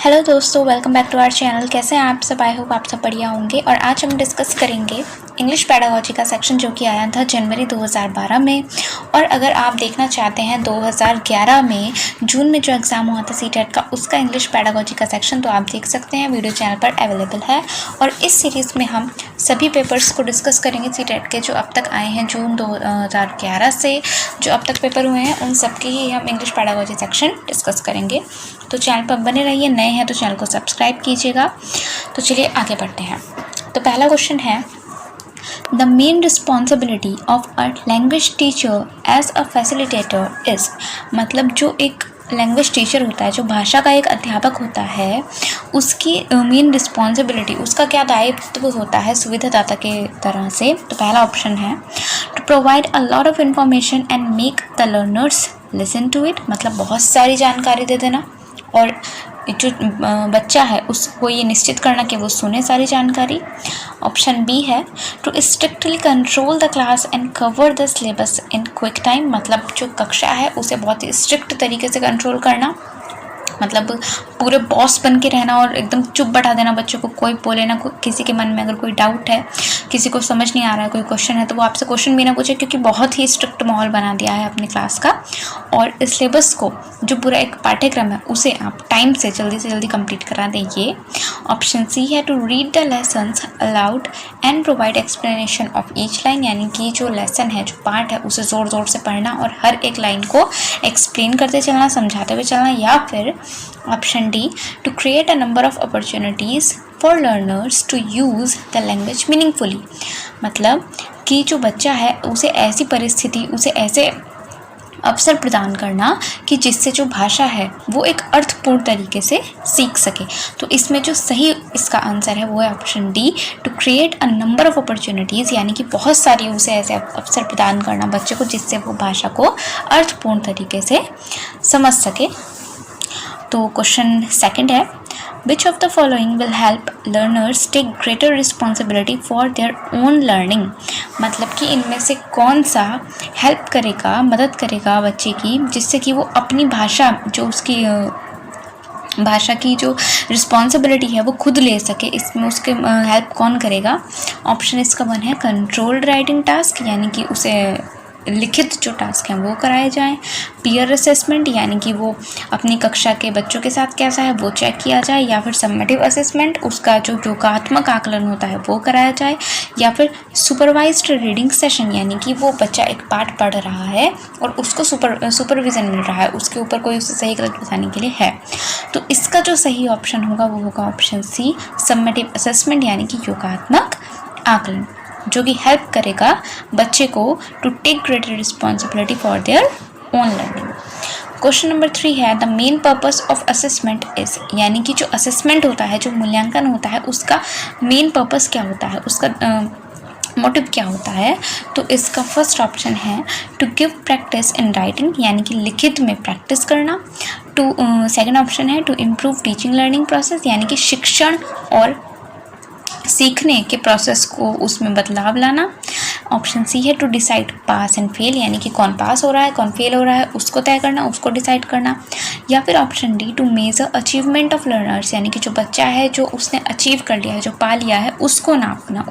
Hello दोस्तों, welcome back to our channel. कैसे हैं आप सब? आई होप आप सब बढ़िया होंगे। और आज हम डिस्कस करेंगे इंग्लिश पेडागोजी का सेक्शन जो कि आया था जनवरी 2012 में। और अगर आप देखना चाहते हैं 2011 में जून में जो एग्ज़ाम हुआ था सीटेट का, उसका इंग्लिश पेडागोजी का सेक्शन, तो आप देख सकते हैं, वीडियो चैनल पर अवेलेबल है। और इस सीरीज़ में हम सभी पेपर्स को डिस्कस करेंगे सीटेट के जो अब तक आए हैं जून 2011 से जो अब तक पेपर हुए हैं, उन सब के ही हम इंग्लिश पेडागोजी सेक्शन डिस्कस करेंगे। तो चैनल पर बने रहिए, नए हैं तो चैनल को सब्सक्राइब कीजिएगा। तो चलिए आगे बढ़ते हैं। तो पहला क्वेश्चन है, the main responsibility of a language teacher as a facilitator is, मतलब जो एक लैंग्वेज टीचर होता है, जो भाषा का एक अध्यापक होता है, उसकी मेन रिस्पॉन्सिबिलिटी, उसका क्या दायित्व होता है सुविधादाता के तरह से। तो पहला ऑप्शन है to provide a lot of information and make the learners listen to it, मतलब बहुत सारी जानकारी दे देना और जो बच्चा है उसको ये निश्चित करना कि वो सुने सारी जानकारी। ऑप्शन बी है to strictly control the class and cover the syllabus in quick time, मतलब जो कक्षा है उसे बहुत ही स्ट्रिक्ट तरीके से कंट्रोल करना, मतलब पूरे बॉस बन के रहना और एकदम चुप बैठा देना बच्चों को, कोई बोले ना। किसी के मन में अगर कोई डाउट है, किसी को समझ नहीं आ रहा है, कोई क्वेश्चन है, तो वो आपसे क्वेश्चन भी ना पूछे, क्योंकि बहुत ही स्ट्रिक्ट माहौल बना दिया है अपनी क्लास का। और सिलेबस को, जो पूरा एक पाठ्यक्रम है, उसे आप टाइम से जल्दी कंप्लीट करा दें। ये ऑप्शन सी है to read the lessons aloud and provide explanation of each line, यानी कि जो लेसन है, जो पार्ट है, उसे ज़ोर से पढ़ना और हर एक लाइन को एक्सप्लेन करते चलना, समझाते हुए चलना। या फिर option D to create a number of opportunities for learners to use the language meaningfully, मतलब कि जो बच्चा है उसे ऐसी परिस्थिति, उसे ऐसे अवसर प्रदान करना कि जिससे जो भाषा है वो एक अर्थपूर्ण तरीके से सीख सके। तो इसमें जो सही इसका आंसर है वो है option D to create a number of opportunities, यानी कि बहुत सारी उसे ऐसे अवसर प्रदान करना बच्चे को जिससे वो भाषा को अर्थपूर्ण तरीके से समझ सके। तो क्वेश्चन सेकंड है, which of the following will help learners take greater responsibility for their own learning, मतलब कि इनमें से कौन सा हेल्प करेगा, मदद करेगा बच्चे की, जिससे कि वो अपनी भाषा, जो उसकी भाषा की जो रिस्पॉन्सिबिलिटी है वो खुद ले सके। इसमें उसके हेल्प कौन करेगा? ऑप्शन इसका वन है कंट्रोल्ड राइटिंग टास्क, यानी कि उसे लिखित जो टास्क हैं वो कराए जाएं। पीयर असेसमेंट, यानी कि वो अपनी कक्षा के बच्चों के साथ कैसा है वो चेक किया जाए। या फिर सममेटिव असेसमेंट, उसका जो योगात्मक आकलन होता है वो कराया जाए। या फिर सुपरवाइज्ड रीडिंग सेशन, यानी कि वो बच्चा एक पाठ पढ़ रहा है और उसको सुपरविज़न मिल रहा है, उसके ऊपर कोई उसे सही गलत बताने के लिए है। तो इसका जो सही ऑप्शन होगा वो होगा ऑप्शन सी सममेटिव असेसमेंट, यानी कि योगात्मक आकलन, जो कि हेल्प करेगा बच्चे को to take greater responsibility for their own learning. Question number 3 है, the main purpose of assessment is, यानी कि जो असेसमेंट होता है, जो मूल्यांकन होता है, उसका मेन पर्पस क्या होता है, उसका मोटिव क्या होता है। तो इसका फर्स्ट ऑप्शन है to give practice in writing, यानी कि लिखित में प्रैक्टिस करना। सेकंड ऑप्शन है to improve teaching learning process, यानी कि शिक्षण और सीखने के प्रोसेस को उसमें बदलाव लाना। ऑप्शन सी है to decide pass and fail, यानी कि कौन पास हो रहा है कौन फेल हो रहा है उसको तय करना, उसको डिसाइड करना। या फिर option D to measure achievement of learners, यानी कि जो बच्चा है, जो उसने अचीव कर लिया है, जो पा लिया है, उसको नापना,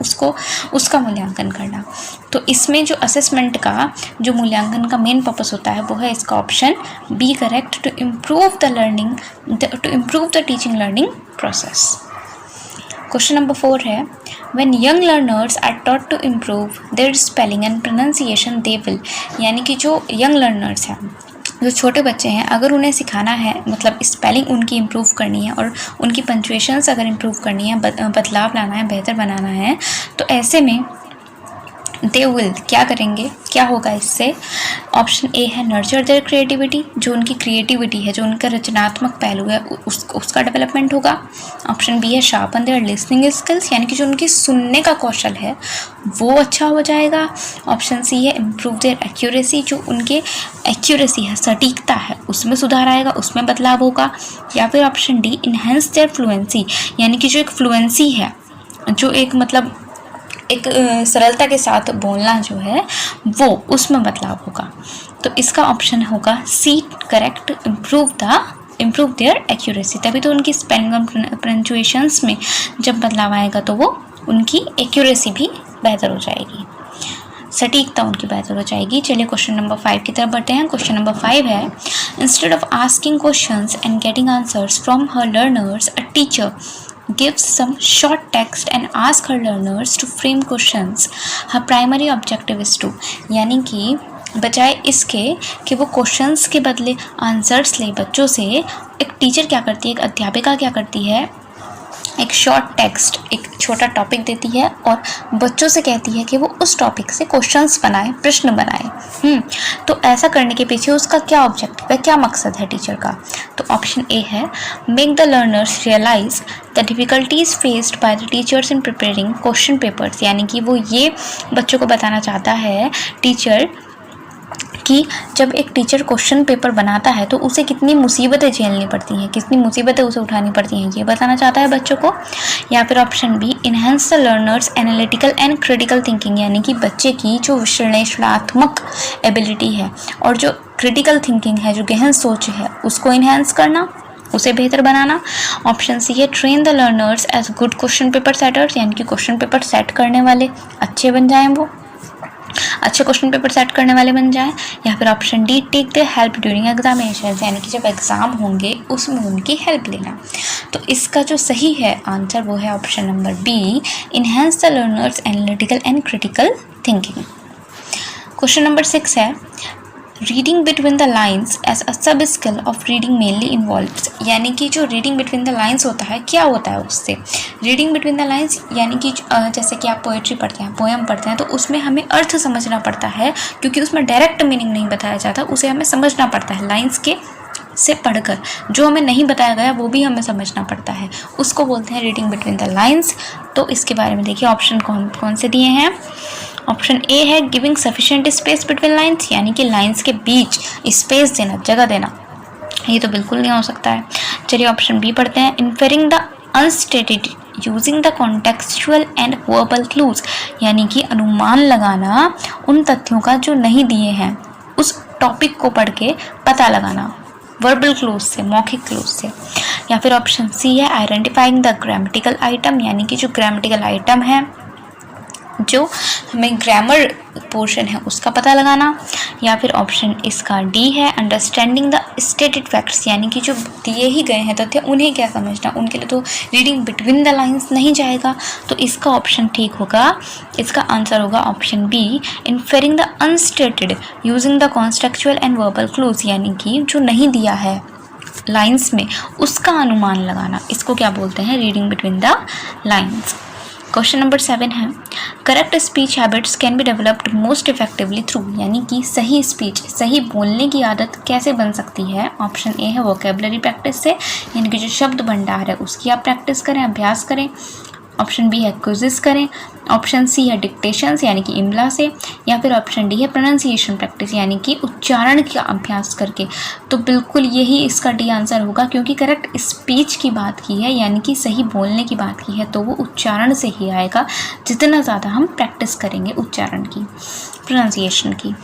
उसका मूल्यांकन करना। तो इसमें जो असेसमेंट का जो मूल्यांकन का मेन पर्पस होता है वो है इसका option B correct, to improve the teaching learning process. Question number 4 है, when young learners are taught to improve their spelling and pronunciation they will, यानी कि जो यंग लर्नर्स हैं, जो छोटे बच्चे हैं, अगर उन्हें सिखाना है, मतलब स्पेलिंग उनकी इम्प्रूव करनी है और उनकी पंक्चुएशंस अगर इम्प्रूव करनी है, बदलाव लाना है, बेहतर बनाना है, तो ऐसे में दे विल क्या करेंगे, क्या होगा इससे? ऑप्शन ए है नर्चर देयर क्रिएटिविटी, जो उनकी क्रिएटिविटी है, जो उनका रचनात्मक पहलू है, उसका डेवलपमेंट होगा। ऑप्शन बी है शार्पन देयर लिसनिंग स्किल्स, यानी कि जो उनकी सुनने का कौशल है वो अच्छा हो जाएगा। ऑप्शन सी है इम्प्रूव देयर एक्यूरेसी, जो उनके एक्यूरेसी है, सटीकता है, उसमें सुधार आएगा, उसमें बदलाव होगा। या फिर option D enhance their fluency, यानी कि जो एक फ्लुएंसी है, जो एक मतलब एक सरलता के साथ बोलना जो है वो, उसमें बदलाव होगा। तो इसका ऑप्शन होगा C correct, improve the improve their accuracy, तभी तो उनकी स्पेलिंग और प्रंचुएशंस में जब बदलाव आएगा तो वो उनकी एक्यूरेसी भी बेहतर हो जाएगी, सटीकता उनकी बेहतर हो जाएगी। चलिए क्वेश्चन नंबर 5 की तरफ बढ़ते हैं। क्वेश्चन नंबर 5 है, instead of asking questions and getting answers from her learners, a teacher gives some short text and ask her learners to frame questions. Her primary objective is to, यानी कि बजाय इसके कि वो क्वेश्चंस के बदले answers ले बच्चों से, एक टीचर क्या करती है, एक अध्यापिका क्या करती है, एक शॉर्ट टेक्स्ट, एक छोटा टॉपिक देती है और बच्चों से कहती है कि वो उस टॉपिक से क्वेश्चंस बनाए, प्रश्न बनाए। तो ऐसा करने के पीछे उसका क्या ऑब्जेक्टिव है, क्या मकसद है टीचर का? तो ऑप्शन ए है, make the learners realize the difficulties faced by the teachers in preparing question papers, यानी कि वो ये बच्चों को बताना चाहता है टीचर कि जब एक टीचर क्वेश्चन पेपर बनाता है तो उसे कितनी मुसीबतें झेलनी पड़ती हैं, कितनी मुसीबतें उसे उठानी पड़ती हैं, ये बताना चाहता है बच्चों को। या फिर option B, enhance the learners analytical and critical thinking, यानी कि बच्चे की जो विश्लेषणात्मक एबिलिटी है और जो क्रिटिकल थिंकिंग है, जो गहन सोच है, उसको इन्हेंस करना, उसे बेहतर बनाना। ऑप्शन सी है, train the learners as good question paper setters, यानी कि क्वेश्चन पेपर सेट करने वाले अच्छे बन जाएं, वो अच्छे क्वेश्चन पेपर सेट करने वाले बन जाएं। या फिर option D, take the help during examination, यानी कि जब एग्ज़ाम होंगे उसमें उनकी हेल्प लेना। तो इसका जो सही है आंसर वो है option number B, enhance the learners analytical and critical thinking. Question number 6 है, reading between the lines as a sub skill of reading mainly involves, यानी कि जो रीडिंग बिटवीन द लाइन्स होता है, क्या होता है उससे? रीडिंग बिटवीन द लाइन्स यानी कि जैसे कि आप पोएट्री पढ़ते हैं, पोएम पढ़ते हैं, तो उसमें हमें अर्थ समझना पड़ता है, क्योंकि उसमें डायरेक्ट मीनिंग नहीं बताया जाता, उसे हमें समझना पड़ता है लाइन्स के से पढ़कर, जो हमें नहीं बताया गया वो भी हमें समझना पड़ता है, उसको बोलते हैं रीडिंग बिटवीन द लाइन्स। तो इसके बारे में देखिए ऑप्शन कौन कौन से दिए हैं। ऑप्शन ए है, giving sufficient space between lines, यानी कि लाइन्स के बीच स्पेस देना, जगह देना, ये तो बिल्कुल नहीं हो सकता है। चलिए ऑप्शन बी पढ़ते हैं, inferring the unstated using the contextual and verbal clues, यानी कि अनुमान लगाना उन तथ्यों का जो नहीं दिए हैं, उस टॉपिक को पढ़ के पता लगाना वर्बल क्लूज से, मौखिक क्लूज से। या फिर ऑप्शन सी है, आइडेंटिफाइंग द ग्रामेटिकल आइटम, यानी कि जो ग्रामेटिकल आइटम है, जो हमें ग्रामर पोर्शन है उसका पता लगाना। या फिर ऑप्शन इसका डी है, अंडरस्टैंडिंग द स्टेटेड फैक्ट्स, यानी कि जो दिए ही गए हैं तथ्य उन्हें क्या समझना, उनके लिए तो रीडिंग बिटवीन द लाइन्स नहीं जाएगा। तो इसका ऑप्शन ठीक होगा, इसका आंसर होगा option B, inferring the unstated using the contextual and verbal clues, यानी कि जो नहीं दिया है लाइन्स में उसका अनुमान लगाना, इसको क्या बोलते हैं, reading between the lines. Question number 7 है, correct speech habits can be developed most effectively through, यानी कि सही स्पीच, सही बोलने की आदत कैसे बन सकती है? ऑप्शन ए है, वोकेबलरी प्रैक्टिस से, यानी कि जो शब्द भंडार है उसकी आप प्रैक्टिस करें, अभ्यास करें। ऑप्शन बी है, क्विज़ेस करें। ऑप्शन सी है, डिक्टेशंस, यानी कि इमला से। या फिर ऑप्शन डी है, प्रोनाउंसिएशन प्रैक्टिस, यानी कि उच्चारण का अभ्यास करके। तो बिल्कुल यही इसका डी आंसर होगा, क्योंकि करेक्ट स्पीच की बात की है, यानी कि सही बोलने की बात की है, तो वो उच्चारण से ही आएगा, जितना ज़्यादा हम प्रैक्टिस करेंगे उच्चारण की, प्रोनाउंसिएशन की।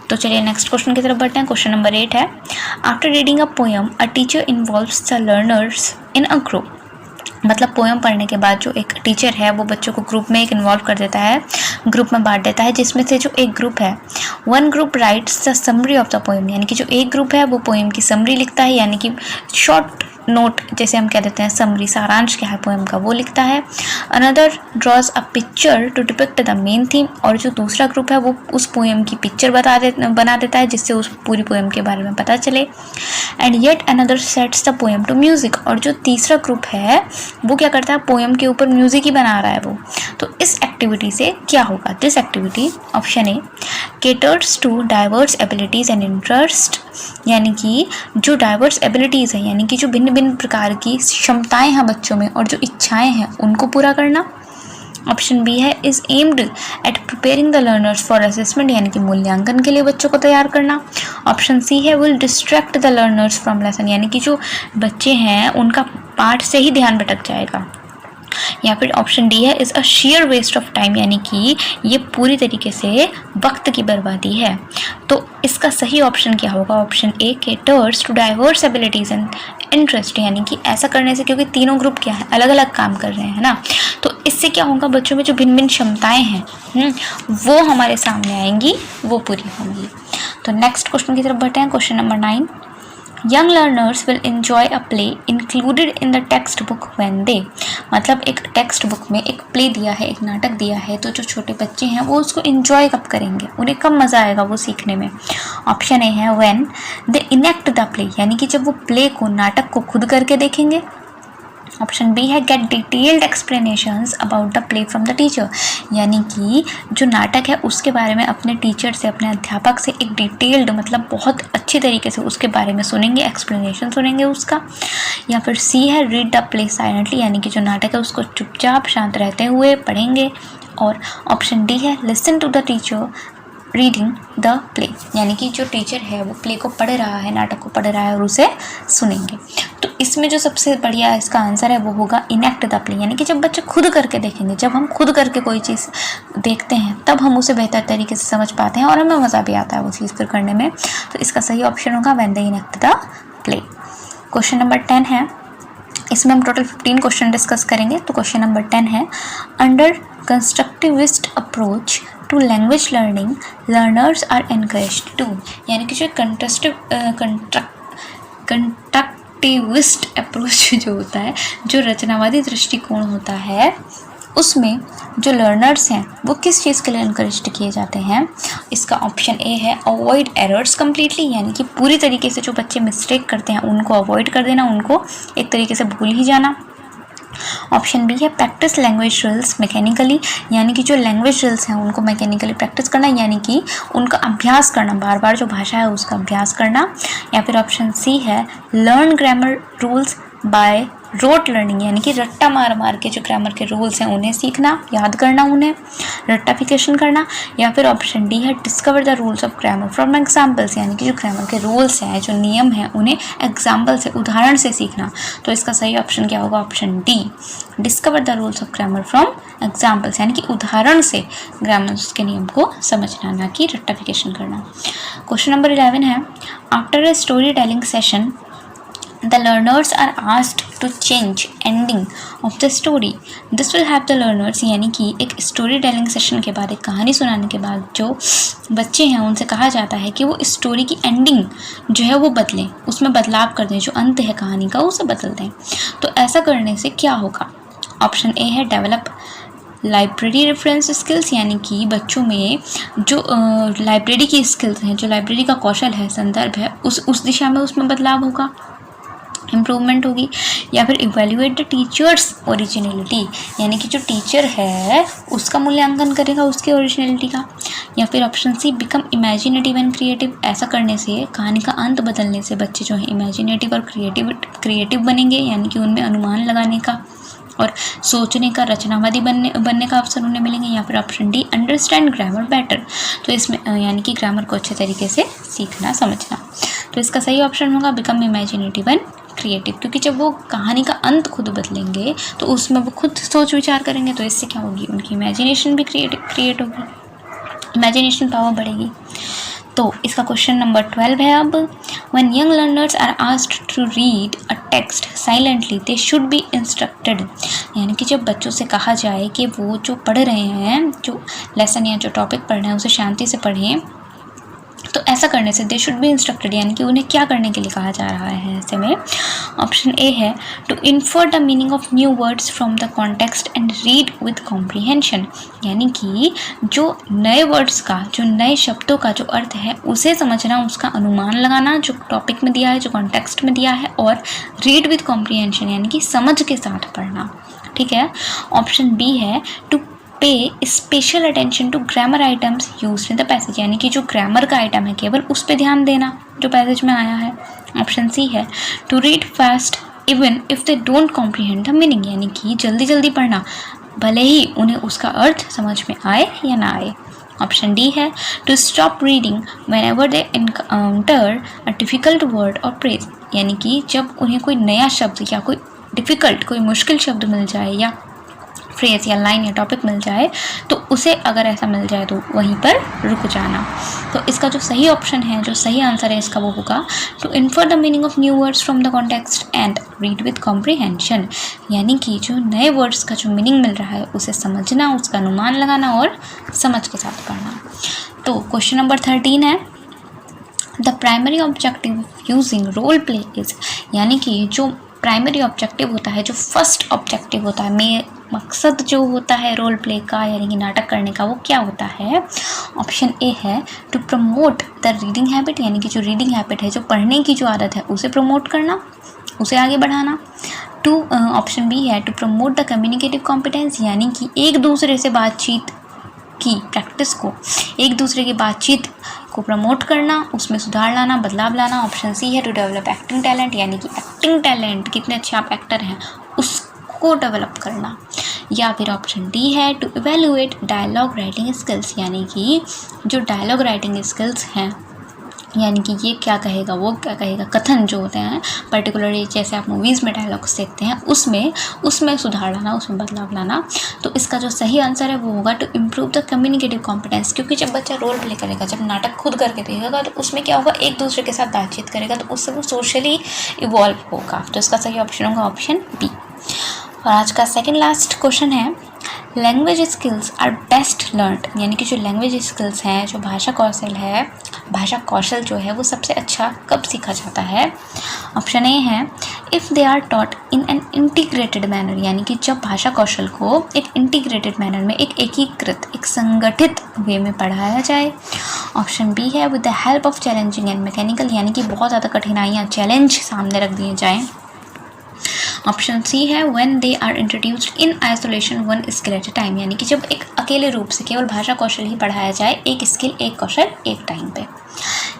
तो चलिए नेक्स्ट क्वेश्चन की तरफ बढ़ते हैं। क्वेश्चन नंबर 8 है, after reading a poem a teacher involves the learners in a group, मतलब पोएम पढ़ने के बाद जो एक टीचर है वो बच्चों को ग्रुप में एक इन्वॉल्व कर देता है, ग्रुप में बांट देता है, जिसमें से जो एक ग्रुप है, one group rights the summary of the poem, यानी कि जो एक ग्रुप है वो पोएम की समरी लिखता है, यानी कि शॉर्ट नोट जैसे हम कह देते हैं, समरी, सारांश क्या है पोएम का, वो लिखता है। Another draws a picture to depict the main theme, और जो दूसरा ग्रुप है वो उस पोएम की पिक्चर बना देता है, जिससे उस पूरी पोएम के बारे में पता चले। And yet another sets the poem to music, और जो तीसरा ग्रुप है वो क्या करता है, पोएम के ऊपर म्यूजिक ही बना रहा है वो। तो इस एक्टिविटी से क्या होगा? This activity, option A, caters to diverse abilities and interest, यानी कि जो डाइवर्स एबिलिटीज़ हैं, यानी कि जो भिन्न भिन्न प्रकार की क्षमताएं हैं बच्चों में और जो इच्छाएं हैं उनको पूरा करना। ऑप्शन बी है, is aimed at preparing the learners for assessment, यानी कि मूल्यांकन के लिए बच्चों को तैयार करना। ऑप्शन सी है, will distract the learners from lesson, यानी कि जो बच्चे हैं उनका पाठ से ही ध्यान भटक जाएगा। या फिर ऑप्शन डी है is a sheer waste of time, यानी कि ये पूरी तरीके से वक्त की बर्बादी है। तो इसका सही ऑप्शन क्या होगा? Option A caters to diverse abilities and interest, यानी कि ऐसा करने से, क्योंकि तीनों ग्रुप क्या है, अलग अलग काम कर रहे हैं ना, तो इससे क्या होगा, बच्चों में जो भिन्न भिन्न क्षमताएं हैं वो हमारे सामने आएंगी, वो पूरी होंगी। तो नेक्स्ट क्वेश्चन की तरफ बढ़ते हैं। Question number 9, young learners will enjoy a play included in the text book when they, मतलब एक टेक्स्ट बुक में एक प्ले दिया है, एक नाटक दिया है, तो जो छोटे बच्चे हैं वो उसको इन्जॉय कब करेंगे, उन्हें कब मज़ा आएगा वो सीखने में? ऑप्शन ए है when they enact the play, यानी कि जब वो प्ले को, नाटक को खुद करके देखेंगे। ऑप्शन बी है get detailed explanations about the play from the teacher, यानी कि जो नाटक है उसके बारे में अपने टीचर से, अपने अध्यापक से एक डिटेल्ड, मतलब बहुत अच्छी तरीके से उसके बारे में सुनेंगे, एक्सप्लेनेशन सुनेंगे उसका। या फिर सी है रीड द प्ले साइलेंटली, यानी कि जो नाटक है उसको चुपचाप शांत रहते हुए पढ़ेंगे। और ऑप्शन डी है listen to the teacher reading the play, यानी कि जो टीचर है वो प्ले को पढ़ रहा है, नाटक को पढ़ रहा है और उसे सुनेंगे। तो इसमें जो सबसे बढ़िया इसका आंसर है वो होगा इनेक्ट द प्ले, यानी कि जब बच्चे खुद करके देखेंगे, जब हम खुद करके कोई चीज़ देखते हैं तब हम उसे बेहतर तरीके से समझ पाते हैं और हमें मज़ा भी आता है वो चीज़ फिर करने में। तो इसका सही ऑप्शन होगा when they enact the play. Question number 10 है, इसमें हम टोटल 15 क्वेश्चन डिस्कस करेंगे। तो क्वेश्चन नंबर 10 है, under constructivist approach to language learning learners are encouraged to, यानी कि जो कंस्ट्रक्टिविस्ट अप्रोच जो होता है, जो रचनावादी दृष्टिकोण होता है, उसमें जो लर्नर्स हैं वो किस चीज़ के लिए इनकरेज किए जाते हैं? इसका ऑप्शन ए है अवॉइड एरर्स कम्प्लीटली, यानी कि पूरी तरीके से जो बच्चे मिस्टेक करते हैं उनको अवॉइड कर देना, उनको एक तरीके से भूल ही जाना। ऑप्शन बी है प्रैक्टिस लैंग्वेज ड्रिल्स मैकेनिकली, यानी कि जो लैंग्वेज ड्रिल्स हैं उनको मैकेनिकली प्रैक्टिस करना, यानी कि उनका अभ्यास करना, बार बार जो भाषा है उसका अभ्यास करना। या फिर ऑप्शन सी है learn grammar rules by rote learning, यानी कि रट्टा मार मार के जो ग्रामर के रूल्स हैं उन्हें सीखना, याद करना, उन्हें रट्टाफिकेशन करना। या फिर ऑप्शन डी है discover the rules of grammar from examples, यानी कि जो ग्रामर के रूल्स हैं, जो नियम हैं, उन्हें एग्जाम्पल से, उदाहरण से सीखना। तो इसका सही ऑप्शन क्या होगा? Option D discover the rules of grammar from examples, यानी कि उदाहरण से ग्रामर के नियम को समझना, ना कि रट्टाफिकेशन करना। क्वेश्चन नंबर 11 है, after a story telling session the learners are asked to change ending of the story. This will have the learners, यानी कि एक स्टोरी टेलिंग सेशन के बाद, एक कहानी सुनाने के बाद जो बच्चे हैं उनसे कहा जाता है कि वो इस स्टोरी की एंडिंग जो है वो बदलें, उसमें बदलाव कर दें, जो अंत है कहानी का उसे बदल दें। तो ऐसा करने से क्या होगा? ऑप्शन ए है डेवलप लाइब्रेरी रेफरेंस स्किल्स, यानी कि बच्चों में जो लाइब्रेरी की स्किल्स हैं, जो लाइब्रेरी का कौशल है, संदर्भ है, उस दिशा में उसमें बदलाव होगा, इम्प्रूवमेंट होगी। या फिर इवेल्युएट द टीचर्स ओरिजिनलिटी, यानी कि जो टीचर है उसका मूल्यांकन करेगा, उसकी ओरिजिनलिटी का। या फिर option C become imaginative and creative, ऐसा करने से, कहानी का अंत बदलने से बच्चे जो हैं इमेजिनेटिव और क्रिएटिव बनेंगे, यानी कि उनमें अनुमान लगाने का और सोचने का, रचनावादी बनने का अवसर उन्हें मिलेंगे। या फिर option D understand grammar better, तो इसमें यानी कि ग्रामर को अच्छे तरीके से सीखना, समझना। तो इसका सही ऑप्शन होगा बिकम इमेजिनेटिव एंड क्रिएटिव, क्योंकि जब वो कहानी का अंत खुद बदलेंगे तो उसमें वो खुद सोच विचार करेंगे, तो इससे क्या होगी, उनकी इमेजिनेशन भी क्रिएट होगी, इमेजिनेशन पावर बढ़ेगी। तो इसका क्वेश्चन नंबर 12 है अब, when young learners are asked to read a text silently they should be instructed, यानी कि जब बच्चों से कहा जाए कि वो जो पढ़ रहे हैं, जो लेसन या जो टॉपिक पढ़ रहे हैं उसे शांति से पढ़ें, तो ऐसा करने से दे शुड बी इंस्ट्रक्टेड, यानी कि उन्हें क्या करने के लिए कहा जा रहा है ऐसे में? ऑप्शन ए है to infer the meaning of new words from the context and read with comprehension, यानी कि जो नए वर्ड्स का, जो नए शब्दों का जो अर्थ है उसे समझना, उसका अनुमान लगाना, जो टॉपिक में दिया है, जो कॉन्टेक्स्ट में दिया है, और रीड विद कॉम्प्रीहेंशन, यानी कि समझ के साथ पढ़ना। ठीक है। ऑप्शन बी है to pay special attention to grammar items use in the passage, यानी कि जो ग्रामर का आइटम है केवल उस पर ध्यान देना जो पैसेज में आया है। ऑप्शन सी है to read fast even if they don't comprehend the meaning, यानी कि जल्दी जल्दी पढ़ना भले ही उन्हें उसका अर्थ समझ में आए या ना आए। ऑप्शन डी है to stop reading whenever they encounter a difficult word और फ्रेज, यानी कि जब उन्हें कोई नया शब्द या कोई डिफ़िकल्ट, कोई मुश्किल शब्द मिल जाए या फ्रेज या लाइन या टॉपिक मिल जाए तो उसे अगर ऐसा मिल जाए तो वहीं पर रुक जाना। तो इसका जो सही ऑप्शन है, जो सही आंसर है इसका वो होगा to infer the meaning of new words from the context and read with comprehension, यानी कि जो नए वर्ड्स का जो मीनिंग मिल रहा है उसे समझना, उसका अनुमान लगाना और समझ के साथ पढ़ना। तो क्वेश्चन नंबर 13 है the primary objective using role play is, यानी कि जो प्राइमरी ऑब्जेक्टिव होता है, जो फर्स्ट ऑब्जेक्टिव होता है, मकसद जो होता है रोल प्ले का यानी कि नाटक करने का, वो क्या होता है। ऑप्शन ए है to promote the reading habit, यानी कि जो रीडिंग हैबिट है, जो पढ़ने की जो आदत है उसे प्रमोट करना, उसे आगे बढ़ाना। ऑप्शन बी है to promote the communicative competence, यानी कि एक दूसरे से बातचीत की प्रैक्टिस को, एक दूसरे की बातचीत को प्रमोट करना, उसमें सुधार लाना, बदलाव लाना। ऑप्शन सी है टू डेवलप एक्टिंग टैलेंट, यानी कि एक्टिंग टैलेंट, कितने अच्छे आप एक्टर हैं उसको डेवलप करना। या फिर ऑप्शन डी है to evaluate dialogue writing skills, यानी कि जो डायलॉग राइटिंग स्किल्स हैं, यानी कि ये क्या कहेगा, वो क्या कहेगा, कथन जो होते हैं पर्टिकुलरली जैसे आप मूवीज़ में डायलॉग्स देखते हैं उसमें सुधार लाना, उसमें बदलाव लाना। तो इसका जो सही आंसर है वो होगा to improve the communicative competence, क्योंकि जब बच्चा रोल प्ले करेगा, जब नाटक खुद करके देखेगा तो उसमें क्या होगा, एक दूसरे के साथ बातचीत करेगा तो उससे वो सोशली इवॉल्व होगा। तो इसका सही ऑप्शन होगा ऑप्शन बी। और आज का सेकेंड लास्ट क्वेश्चन है language skills are best learned, यानी कि जो लैंग्वेज स्किल्स हैं, जो भाषा कौशल है, भाषा कौशल जो है वो सबसे अच्छा कब सीखा जाता है। ऑप्शन ए है if they are taught in an integrated manner, यानी कि जब भाषा कौशल को एक इंटीग्रेटेड मैनर में, एक एकीकृत, एक संगठित वे में पढ़ाया जाए। ऑप्शन बी है with the help of challenging and mechanical, यानी कि बहुत ज़्यादा कठिनाइयाँ, चैलेंज सामने रख दिए जाएँ। ऑप्शन सी है when they are introduced in isolation one skill at a time, यानी कि जब एक अकेले रूप से केवल भाषा कौशल ही पढ़ाया जाए, एक स्किल, एक कौशल एक टाइम पे।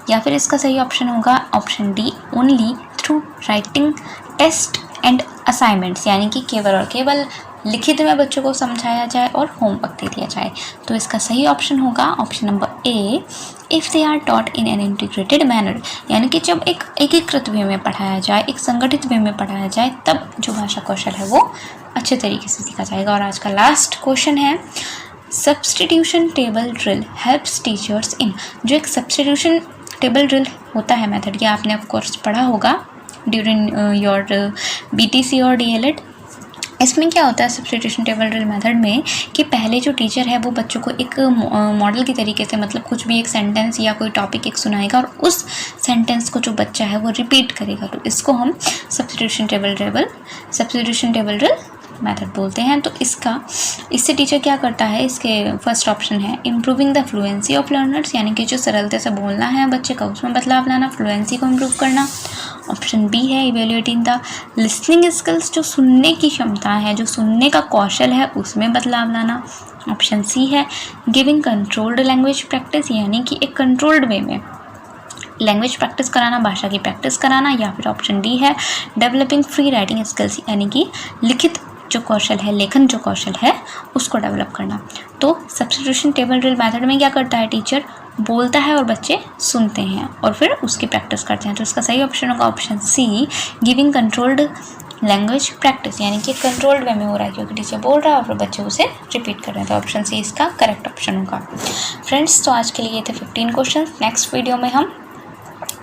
या फिर इसका सही ऑप्शन होगा option D only through writing test and assignments, यानी कि केवल और केवल लिखित में बच्चों को समझाया जाए और होमवर्क दे दिया जाए। तो इसका सही ऑप्शन होगा option number A if they are taught in an integrated manner, यानी कि जब एक एकीकृत वे में पढ़ाया जाए, एक संगठित वे में पढ़ाया जाए, तब जो भाषा कौशल है वो अच्छे तरीके से सीखा जाएगा। और आज का लास्ट क्वेश्चन है substitution table drill helps teachers in, जो एक सब्सटीट्यूशन टेबल ड्रिल होता है मेथड, ये आपने ऑफ कोर्स पढ़ा होगा ड्यूरिंग योर BTC और DLED। इसमें क्या होता है सब्स्टिट्यूशन टेबल ड्रिल मेथड में कि पहले जो टीचर है वो बच्चों को एक मॉडल की तरीके से, मतलब कुछ भी एक सेंटेंस या कोई टॉपिक एक सुनाएगा और उस सेंटेंस को जो बच्चा है वो रिपीट करेगा, तो इसको हम सब्स्टिट्यूशन टेबल ड्रिल मेथड बोलते हैं। तो इससे टीचर क्या करता है, इसके फर्स्ट ऑप्शन है improving the fluency of learners, यानी कि जो सरलता से बोलना है बच्चे का उसमें बदलाव लाना, फ्लुएंसी को इम्प्रूव करना। ऑप्शन बी है इवेल्युएटिंग द लिसनिंग स्किल्स, जो सुनने की क्षमता है, जो सुनने का कौशल है उसमें बदलाव लाना। ऑप्शन सी है गिविंग कंट्रोल्ड लैंग्वेज प्रैक्टिस, यानी कि एक कंट्रोल्ड वे में लैंग्वेज प्रैक्टिस कराना, भाषा की प्रैक्टिस कराना। या फिर ऑप्शन डी है डेवलपिंग फ्री राइटिंग स्किल्स, यानी कि लिखित जो कौशल है, लेखन जो कौशल है उसको डेवलप करना। तो सब्स्टिट्यूशन टेबल ड्रिल मेथड में क्या करता है, टीचर बोलता है और बच्चे सुनते हैं और फिर उसकी प्रैक्टिस करते हैं। तो इसका सही ऑप्शन होगा option C giving controlled language practice, यानी कि कंट्रोल्ड वे में हो रहा है क्योंकि टीचर बोल रहा है और फिर बच्चे उसे रिपीट कर रहे हैं। तो ऑप्शन सी इसका करेक्ट ऑप्शन होगा। फ्रेंड्स, तो आज के लिए ये थे 15 क्वेश्चन। नेक्स्ट वीडियो में हम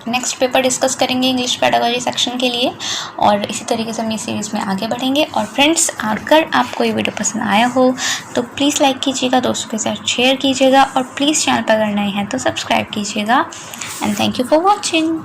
नेक्स्ट पेपर डिस्कस करेंगे इंग्लिश पेडागोजी सेक्शन के लिए और इसी तरीके से हम इस सीरीज़ में आगे बढ़ेंगे। और फ्रेंड्स, अगर आपको ये वीडियो पसंद आया हो तो प्लीज़ लाइक कीजिएगा, दोस्तों के साथ शेयर कीजिएगा और प्लीज़ चैनल पर अगर नए हैं तो सब्सक्राइब कीजिएगा। And thank you for watching.